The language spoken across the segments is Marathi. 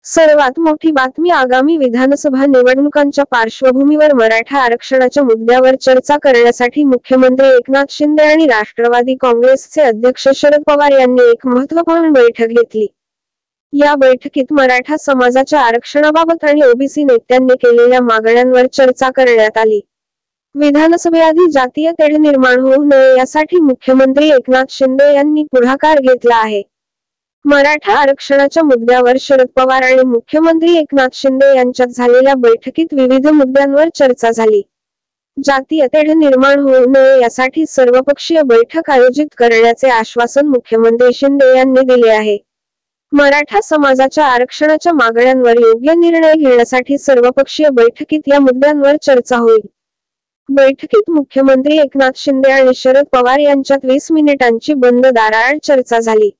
सर्वात मोठी बातमी आगामी विधानसभा निवडणुकांच्या पार्श्वभूमीवर मराठा आरक्षणाच्या मुद्द्यावर चर्चा करण्यासाठी मुख्यमंत्री एकनाथ शिंदे आणि राष्ट्रवादी काँग्रेसचे अध्यक्ष शरद पवार यांनी एक महत्त्वपूर्ण बैठक घेतली। या बैठकीत मराठा समाजाच्या आरक्षणाबाबत आणि ओबीसी नेत्यांनी केलेल्या मागण्यांवर चर्चा करण्यात आली। विधानसभेआधी जातीय तेढ निर्माण होऊ नये यासाठी मुख्यमंत्री एकनाथ शिंदे यांनी पुढाकार घेतला आहे। मराठा आरक्षणाच्या मुद्द्यावर शरद पवार आणि मुख्यमंत्री एकनाथ शिंदे यांच्यात झालेल्या बैठकीत विविध मुद्द्यांवर चर्चा झाली। जातीय तेढ निर्माण होऊ नये यासाठी सर्वपक्षीय बैठक आयोजित करण्याचे आश्वासन मुख्यमंत्री शिंदे यांनी दिले आहे। मराठा समाजाच्या आरक्षणाच्या मागण्यांवर योग्य निर्णय घेण्यासाठी सर्वपक्षीय बैठकीत या मुद्द्यांवर चर्चा होईल। बैठकीत मुख्यमंत्री एकनाथ शिंदे आणि शरद पवार यांच्यात 20 मिनिटांची बंद दाराआड चर्चा झाली।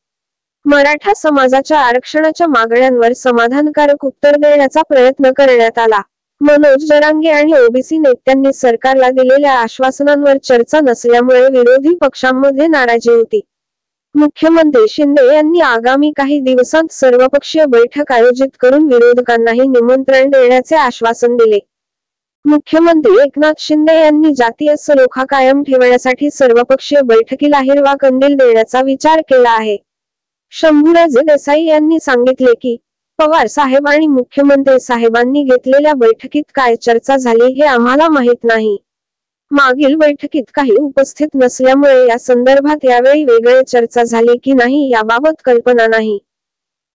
मराठा समाजाच्या आरक्षणाच्या मागण्यांवर समाधानकारक उत्तर देण्याचा प्रयत्न करण्यात आला। मनोज जरांगे आणि ओबीसी नेत्यांनी सरकारला दिलेल्या आश्वासनांवर चर्चा नसल्यामुळे विरोधी पक्षांमध्ये नाराजी होती। मुख्यमंत्री शिंदे यांनी आगामी काही दिवसांत सर्वपक्षीय बैठक आयोजित करून विरोधकांनाही निमंत्रण देण्याचे आश्वासन दिले। मुख्यमंत्री एकनाथ शिंदे यांनी जातीय सलोखा कायम ठेवण्यासाठी सर्वपक्षीय बैठकीला हिरवा कंदील देण्याचा विचार केला आहे। शंभूराजे देसाई यांनी सांगितले की पवार साहेब आणि मुख्यमंत्री साहेबांनी घेतलेल्या बैठकीत काय चर्चा झाली हे आम्हाला माहित नाही। मागील बैठकीत काही उपस्थित नसल्यामुळे या संदर्भात यावेळी वेगळे चर्चा झाली की नाही याबाबत कल्पना नाही।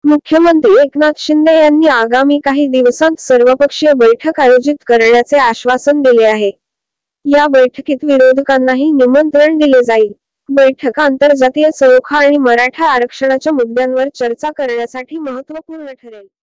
मुख्यमंत्री एकनाथ शिंदे यांनी आगामी काही दिवसांत सर्वपक्षीय बैठक आयोजित करण्याचे आश्वासन दिले आहे। या बैठकीत विरोधकांनाही निमंत्रण दिले जाईल। बैठक आंतरजातीय सलोखा आणि मराठा आरक्षणाच्या मुद्द्यांवर चर्चा करण्यासाठी महत्त्वपूर्ण ठरेल।